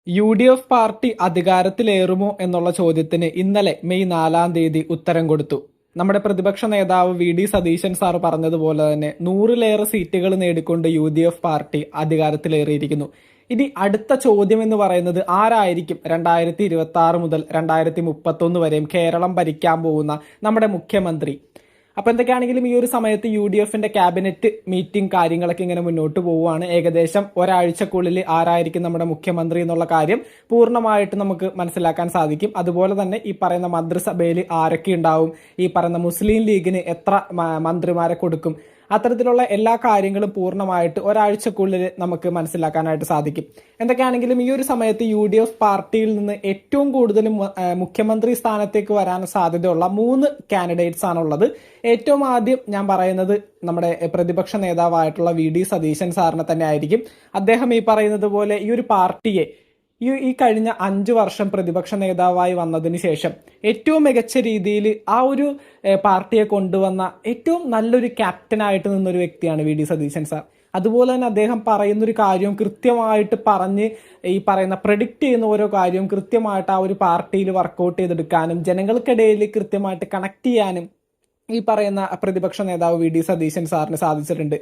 UDF party അധികാരത്തിലേറുമോ എന്നുള്ള ചോദ്യത്തിന് ഇന്നലെ മെയ് 4-ാം തീയതി ഉത്തരം കൊടുത്തു. നമ്മുടെ പ്രതിപക്ഷ നേതാവ് വി.ഡി. സതീശൻ സാർ പറഞ്ഞതുപോലെ തന്നെ 100-ലേറെ സീറ്റുകൾ നേടിക്കൊണ്ട് UDF പാർട്ടി അധികാരത്തിലേറിയിരിക്കുന്നു. ഇനി അടുത്ത ചോദ്യം എന്ന് പറയുന്നത് ആരായിരിക്കും 2026 മുതൽ 2031 വരെയും കേരളം ഭരിക്കാൻ പോകുന്ന നമ്മുടെ മുഖ്യമന്ത്രി? അപ്പൊ എന്തൊക്കെയാണെങ്കിലും ഈ ഒരു സമയത്ത് UDFന്റെ ക്യാബിനറ്റ് മീറ്റിംഗ് കാര്യങ്ങളൊക്കെ ഇങ്ങനെ മുന്നോട്ട് പോവുകയാണ്. ഏകദേശം ഒരാഴ്ചക്കുള്ളിൽ ആരായിരിക്കും നമ്മുടെ മുഖ്യമന്ത്രി എന്നുള്ള കാര്യം പൂർണ്ണമായിട്ട് നമുക്ക് മനസ്സിലാക്കാൻ സാധിക്കും. അതുപോലെ തന്നെ ഈ പറയുന്ന മന്ത്രിസഭയിൽ ആരൊക്കെ ഉണ്ടാവും, ഈ പറയുന്ന മുസ്ലിം ലീഗിന് എത്ര മന്ത്രിമാരെ കൊടുക്കും, അത്തരത്തിലുള്ള എല്ലാ കാര്യങ്ങളും പൂർണ്ണമായിട്ട് ഒരാഴ്ചക്കുള്ളിൽ നമുക്ക് മനസ്സിലാക്കാനായിട്ട് സാധിക്കും. എന്തൊക്കെയാണെങ്കിലും ഈ ഒരു സമയത്ത് UDF പാർട്ടിയിൽ നിന്ന് ഏറ്റവും കൂടുതൽ മുഖ്യമന്ത്രി സ്ഥാനത്തേക്ക് വരാൻ സാധ്യതയുള്ള 3 കാൻഡിഡേറ്റ്സ് ആണുള്ളത്. ഏറ്റവും ആദ്യം ഞാൻ പറയുന്നത് നമ്മുടെ പ്രതിപക്ഷ നേതാവായിട്ടുള്ള വി.ഡി. സതീശൻ സാറിനെ തന്നെ ആയിരിക്കും. അദ്ദേഹം ഈ പറയുന്നത് പോലെ ഈ ഒരു പാർട്ടിയെ ഈ കഴിഞ്ഞ 5 വർഷം പ്രതിപക്ഷ നേതാവായി വന്നതിന് ശേഷം ഏറ്റവും മികച്ച രീതിയിൽ ആ ഒരു പാർട്ടിയെ കൊണ്ടുവന്ന ഏറ്റവും നല്ലൊരു ക്യാപ്റ്റനായിട്ട് നിന്നൊരു വ്യക്തിയാണ് വി.ഡി. സതീശൻ സാർ. അതുപോലെ തന്നെ അദ്ദേഹം പറയുന്നൊരു കാര്യവും കൃത്യമായിട്ട് പറഞ്ഞ് ഈ പറയുന്ന പ്രഡിക്റ്റ് ചെയ്യുന്ന ഓരോ കാര്യവും കൃത്യമായിട്ട് ആ ഒരു പാർട്ടിയിൽ വർക്കൗട്ട് ചെയ്തെടുക്കാനും ജനങ്ങൾക്കിടയിൽ കൃത്യമായിട്ട് കണക്ട് ചെയ്യാനും ഈ പറയുന്ന പ്രതിപക്ഷ നേതാവ് വി.ഡി. സതീശൻ സാറിന് സാധിച്ചിട്ടുണ്ട്.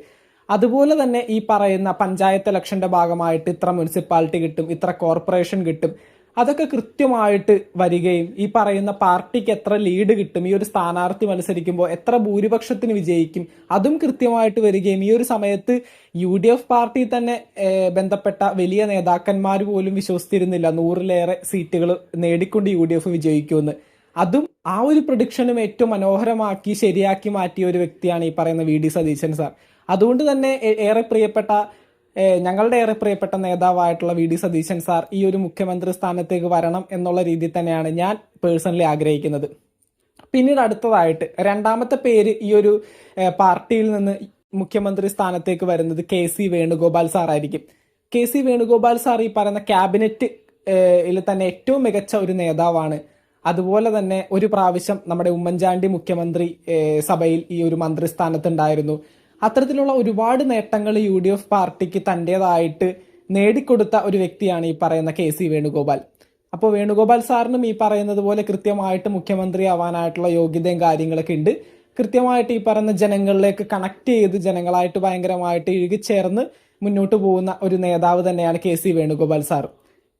അതുപോലെ തന്നെ ഈ പറയുന്ന പഞ്ചായത്ത് ഇലക്ഷന്റെ ഭാഗമായിട്ട് ഇത്ര മുനിസിപ്പാലിറ്റി കിട്ടും, ഇത്ര കോർപ്പറേഷൻ കിട്ടും, അതൊക്കെ കൃത്യമായിട്ട് വരികയും ഈ പറയുന്ന പാർട്ടിക്ക് എത്ര ലീഡ് കിട്ടും, ഈ ഒരു സ്ഥാനാർത്ഥി മത്സരിക്കുമ്പോൾ എത്ര ഭൂരിപക്ഷത്തിന് വിജയിക്കും, അതും കൃത്യമായിട്ട് വരികയും ഈ ഒരു സമയത്ത് UDF പാർട്ടി തന്നെ ബന്ധപ്പെട്ട വലിയ നേതാക്കന്മാർ പോലും വിശ്വസിച്ചിരുന്നില്ല 100-ലേറെ സീറ്റുകൾ നേടിക്കൊണ്ട് UDF വിജയിക്കുമെന്ന്. അതും ആ ഒരു പ്രഡിക്ഷനും ഏറ്റവും മനോഹരമാക്കി ശരിയാക്കി മാറ്റിയ ഒരു വ്യക്തിയാണ് ഈ പറയുന്ന വി.ഡി. സതീശൻ സാർ. അതുകൊണ്ട് തന്നെ ഞങ്ങളുടെ ഏറെ പ്രിയപ്പെട്ട നേതാവായിട്ടുള്ള വി.ഡി. സതീശൻ സാർ ഈ ഒരു മുഖ്യമന്ത്രി സ്ഥാനത്തേക്ക് വരണം എന്നുള്ള രീതിയിൽ തന്നെയാണ് ഞാൻ പേഴ്സണലി ആഗ്രഹിക്കുന്നത്. പിന്നീട് അടുത്തതായിട്ട് രണ്ടാമത്തെ പേര് ഈ ഒരു പാർട്ടിയിൽ നിന്ന് മുഖ്യമന്ത്രി സ്ഥാനത്തേക്ക് വരുന്നത് KC വേണുഗോപാൽ സാർ ആയിരിക്കും. KC വേണുഗോപാൽ സാർ ഈ പറയുന്ന ക്യാബിനറ്റിൽ തന്നെ ഏറ്റവും മികച്ച ഒരു നേതാവാണ്. അതുപോലെ തന്നെ ഒരു പ്രാവശ്യം നമ്മുടെ ഉമ്മൻചാണ്ടി മുഖ്യമന്ത്രി സഭയിൽ ഈ ഒരു മന്ത്രിസ്ഥാനത്തുണ്ടായിരുന്നു. അത്തരത്തിലുള്ള ഒരുപാട് നേട്ടങ്ങൾ UDF പാർട്ടിക്ക് തൻ്റെതായിട്ട് നേടിക്കൊടുത്ത ഒരു വ്യക്തിയാണ് ഈ പറയുന്ന KC വേണുഗോപാൽ. അപ്പോൾ വേണുഗോപാൽ സാറിനും ഈ പറയുന്നത് പോലെ കൃത്യമായിട്ട് മുഖ്യമന്ത്രി ആവാനായിട്ടുള്ള യോഗ്യതയും കാര്യങ്ങളൊക്കെ ഉണ്ട്. കൃത്യമായിട്ട് ഈ പറയുന്ന ജനങ്ങളിലേക്ക് കണക്ട് ചെയ്ത് ജനങ്ങളായിട്ട് ഭയങ്കരമായിട്ട് ഇഴുകിച്ചേർന്ന് മുന്നോട്ട് പോകുന്ന ഒരു നേതാവ് തന്നെയാണ് KC വേണുഗോപാൽ സാർ.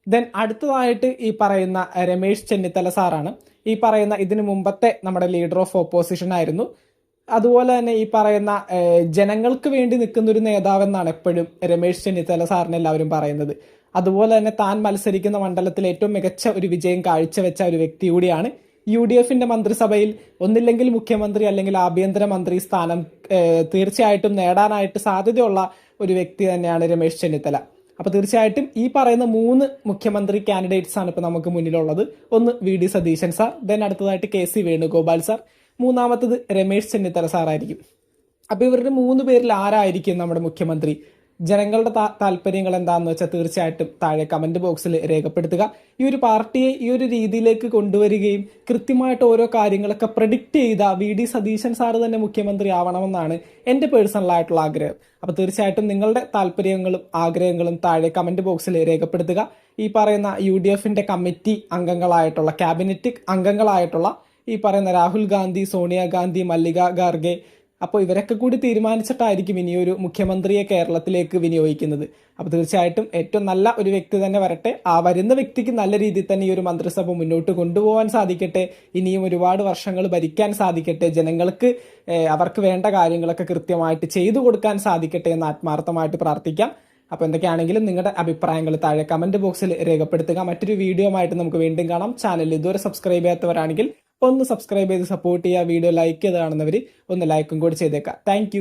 ദെൻ അടുത്തതായിട്ട് ഈ പറയുന്ന രമേശ് ചെന്നിത്തല സാറാണ്. ഈ പറയുന്ന ഇതിനു മുമ്പത്തെ നമ്മുടെ ലീഡർ ഓഫ് ഓപ്പോസിഷൻ ആയിരുന്നു. അതുപോലെ തന്നെ ഈ പറയുന്ന ജനങ്ങൾക്ക് വേണ്ടി നിൽക്കുന്ന ഒരു നേതാവെന്നാണ് എപ്പോഴും രമേശ് ചെന്നിത്തല സാറിന് എല്ലാവരും പറയുന്നത്. അതുപോലെ തന്നെ താൻ മത്സരിക്കുന്ന മണ്ഡലത്തിൽ ഏറ്റവും മികച്ച ഒരു വിജയം കാഴ്ചവെച്ച ഒരു വ്യക്തി കൂടിയാണ്. UDFന്റെ മന്ത്രിസഭയിൽ ഒന്നില്ലെങ്കിൽ മുഖ്യമന്ത്രി അല്ലെങ്കിൽ ആഭ്യന്തരമന്ത്രി സ്ഥാനം തീർച്ചയായിട്ടും നേടാനായിട്ട് സാധ്യതയുള്ള ഒരു വ്യക്തി തന്നെയാണ് രമേശ് ചെന്നിത്തല. അപ്പൊ തീർച്ചയായിട്ടും ഈ പറയുന്ന 3 മുഖ്യമന്ത്രി കാൻഡിഡേറ്റ്സ് ആണ് ഇപ്പൊ നമുക്ക് മുന്നിലുള്ളത്. ഒന്ന് വി.ഡി. സതീശൻ സാർ, ദെൻ അടുത്തതായിട്ട് KC വേണുഗോപാൽ സാർ, മൂന്നാമത്തത് രമേശ് ചെന്നിത്തല സാറായിരിക്കും. അപ്പൊ ഇവരുടെ 3 പേരിൽ ആരായിരിക്കും നമ്മുടെ മുഖ്യമന്ത്രി? ജനങ്ങളുടെ താല്പര്യങ്ങൾ എന്താണെന്ന് വെച്ചാൽ തീർച്ചയായിട്ടും താഴെ കമന്റ് ബോക്സിൽ രേഖപ്പെടുത്തുക. ഈ ഒരു പാർട്ടിയെ ഈ ഒരു രീതിയിലേക്ക് കൊണ്ടുവരികയും കൃത്യമായിട്ട് ഓരോ കാര്യങ്ങളൊക്കെ പ്രഡിക്റ്റ് ചെയ്ത വി.ഡി. സതീശൻ സാർ തന്നെ മുഖ്യമന്ത്രി ആവണമെന്നാണ് എൻ്റെ പേഴ്സണൽ ആയിട്ടുള്ള ആഗ്രഹം. അപ്പൊ തീർച്ചയായിട്ടും നിങ്ങളുടെ താല്പര്യങ്ങളും ആഗ്രഹങ്ങളും താഴെ കമന്റ് ബോക്സിൽ രേഖപ്പെടുത്തുക. ഈ പറയുന്ന UDFന്റെ കമ്മിറ്റി അംഗങ്ങളായിട്ടുള്ള ക്യാബിനറ്റ് അംഗങ്ങളായിട്ടുള്ള ഈ പറയുന്ന രാഹുൽ ഗാന്ധി, സോണിയാഗാന്ധി, മല്ലിക ഖാർഗെ, അപ്പോൾ ഇവരൊക്കെ കൂടി തീരുമാനിച്ചിട്ടായിരിക്കും ഇനിയൊരു മുഖ്യമന്ത്രിയെ കേരളത്തിലേക്ക് വിനിയോഗിക്കുന്നത്. അപ്പോൾ തീർച്ചയായിട്ടും ഏറ്റവും നല്ല ഒരു വ്യക്തി തന്നെ വരട്ടെ. ആ വരുന്ന വ്യക്തിക്ക് നല്ല രീതിയിൽ തന്നെ ഈ ഒരു മന്ത്രിസഭ മുന്നോട്ട് കൊണ്ടുപോകാൻ സാധിക്കട്ടെ. ഇനിയും ഒരുപാട് വർഷങ്ങൾ ഭരിക്കാൻ സാധിക്കട്ടെ. ജനങ്ങൾക്ക് അവർക്ക് വേണ്ട കാര്യങ്ങളൊക്കെ കൃത്യമായിട്ട് ചെയ്തു കൊടുക്കാൻ സാധിക്കട്ടെ എന്ന് ആത്മാർത്ഥമായിട്ട് പ്രാർത്ഥിക്കാം. അപ്പോൾ എന്തൊക്കെയാണെങ്കിലും നിങ്ങളുടെ അഭിപ്രായങ്ങൾ താഴെ കമന്റ് ബോക്സിൽ രേഖപ്പെടുത്തുക. മറ്റൊരു വീഡിയോ ആയിട്ട് നമുക്ക് വീണ്ടും കാണാം. ചാനൽ ഇതുവരെ സബ്സ്ക്രൈബ് ചെയ്യാത്തവരാണെങ്കിൽ ഒന്ന് സബ്സ്ക്രൈബ് ചെയ്ത് സപ്പോർട്ട് ചെയ്യുക. വീഡിയോ ലൈക്ക് ചെയ്ത് കാണുന്നവർ ഒന്ന് ലൈക്കും കൂടി ചെയ്തേക്കാം. താങ്ക്